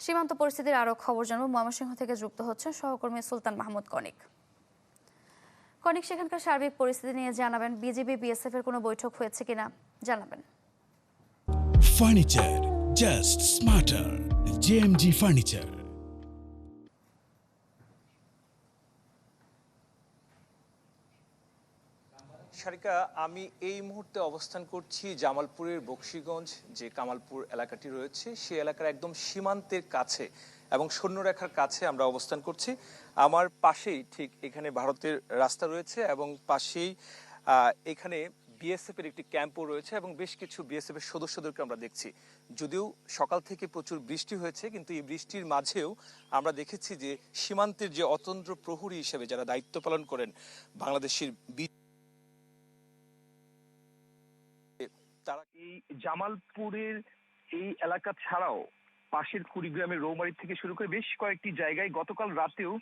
সীমান্ত পরিস্থিতির আরও খবর জানব। ময়মনসিংহ থেকে যুক্ত হচ্ছেন সহকর্মী সুলতান মাহমুদ কনিক। কনিক, সেখানকার সার্বিক পরিস্থিতি নিয়ে জানাবেন। বিজিবি বিএসএফ এর কোনো বৈঠক হয়েছে কিনা জানাবেন। Furniture just smarter, JMG furniture. Sarika, আমি এই মুহূর্তে অবস্থান করছি জামালপুরের বকশীগঞ্জ যে কামালপুর এলাকাটি রয়েছে সেই এলাকার একদম সীমান্তের কাছে এবং সৈন্যরেখার কাছে আমরা অবস্থান করছি। আমার পাশেই ঠিক এখানে ভারতের রাস্তা রয়েছে এবং পাশেই এখানে বিএসএফ এর একটি ক্যাম্পও রয়েছে এবং বেশ কিছু বিএসএফ এর সদস্যদেরকে আমরা দেখছি। যদিও সকাল থেকে প্রচুর বৃষ্টি হয়েছে, কিন্তু এই বৃষ্টির মাঝেও আমরা দেখেছি যে সীমান্তের যে অতন্দ্র প্রহরী হিসেবে যারা দায়িত্ব পালন করেন বাংলাদেশের তারা এই জামালপুরের এই এলাকা ছাড়াও পাশের কুড়িগ্রামের রৌমারী থেকে শুরু করে বেশ কয়েকটি জায়গায় গতকাল রাতেও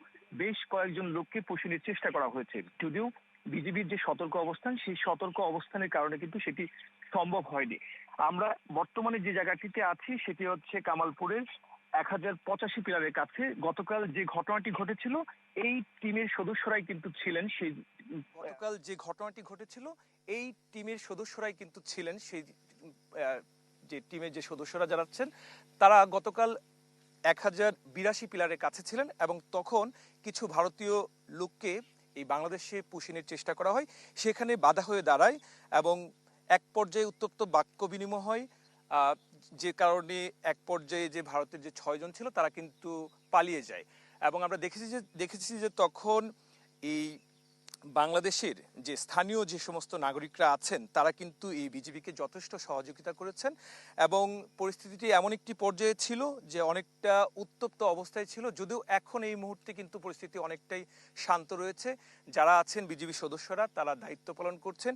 বেশ কয়েকজন লোককে পুষিনের চেষ্টা করা হয়েছে। যদিও বিজিবির যে সতর্ক অবস্থান, সেই সতর্ক অবস্থানের কারণে কিন্তু সেটি সম্ভব হয়নি। আমরা বর্তমানে যে জায়গাটিতে আছি সেটি হচ্ছে কামালপুরের 1085 পিলারের কাছে। গতকাল যে ঘটনাটি ঘটেছিল এই টিমের সদস্যরাই কিন্তু ছিলেন সেই যে টিমের যে সদস্যরা যারা আছেন তারা গতকাল 1082 পিলারের কাছে ছিলেন এবং তখন কিছু ভারতীয় লোককে এই বাংলাদেশে পুষিনের চেষ্টা করা হয়, সেখানে বাধা হয়ে দাঁড়ায় এবং এক পর্যায়ে উত্তপ্ত বাক্য বিনিময় হয়, যে কারণে এক পর্যায়ে যে ভারতের যে 6 জন ছিল তারা কিন্তু পালিয়ে যায়। এবং আমরা দেখেছি যে তখন এই বাংলাদেশের যে স্থানীয় যে সমস্ত নাগরিকরা আছেন তারা কিন্তু এই বিজিবিকে যথেষ্ট সহযোগিতা করেছেন এবং পরিস্থিতিটি এমন একটি পর্যায়ে ছিল যে অনেকটা উত্তপ্ত অবস্থায় ছিল। যদিও এখন এই মুহূর্তে কিন্তু পরিস্থিতি অনেকটাই শান্ত রয়েছে। যারা আছেন বিজিবি সদস্যরা তারা দায়িত্ব পালন করছেন।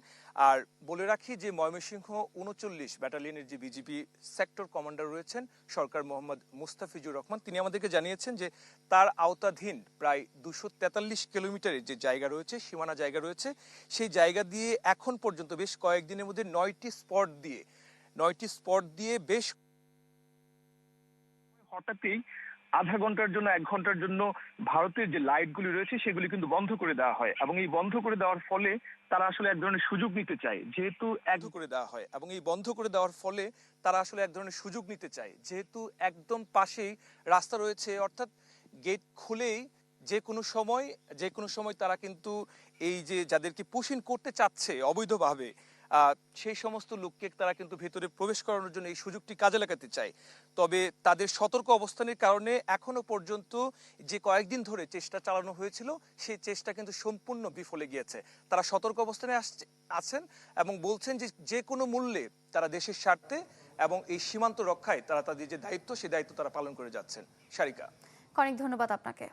আর বলে রাখি যে ময়মনসিংহ ৩৯ ব্যাটালিয়নের যে বিজিবি সেক্টর কমান্ডার রয়েছেন সরকার মোহাম্মদ মুস্তাফিজুর রহমান, তিনি আমাদেরকে জানিয়েছেন যে তার আওতাধীন প্রায় 243 কিলোমিটারের যে জায়গা রয়েছে, সীমানা জায়গা রয়েছে, সেই জায়গা দিয়ে এখন পর্যন্ত বেশ কয়েকদিনের মধ্যে 9টি স্পট দিয়ে বেশ হঠাৎই আধা ঘন্টার জন্য 1 ঘন্টার জন্য ভারতের যে লাইটগুলি রয়েছে সেগুলি কিন্তু বন্ধ করে দেওয়া হয় এবং এই বন্ধ করে দেওয়ার ফলে তারা আসলে এক ধরনের সুযোগ নিতে চায়। যেহেতু একদম পাশেই রাস্তা রয়েছে, অর্থাৎ গেট খুলেই যে কোনো সময় তারা কিন্তু এই যে যাদেরকে পুশিন করতে চাচ্ছে অবৈধভাবে সেই সমস্ত লোককে তারা কিন্তু ভেতরে প্রবেশ করানোর জন্য এই সুযোগটি কাজে লাগাতে চায়। তবে তাদের সতর্ক অবস্থানের কারণে এখনো পর্যন্ত যে কয়েকদিন ধরে চেষ্টা চালানো হয়েছিল সেই চেষ্টা কিন্তু সম্পূর্ণ বিফলে গিয়েছে। তারা সতর্ক অবস্থানে আছেন এবং বলছেন যে যে কোনো মূল্যে তারা দেশের স্বার্থে এবং এই সীমান্ত রক্ষায় তারা তাদের যে দায়িত্ব সেই দায়িত্ব তারা পালন করে যাচ্ছেন। সারিকা, অনেক ধন্যবাদ আপনাকে।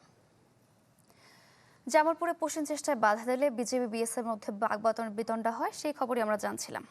জামালপুরে পুষিন চেষ্টায় বাধা দিলে বিজিবি বিএসএফের মধ্যে বাগবিতণ্ডা হয়, সেই খবরই আমরা জানছিলাম।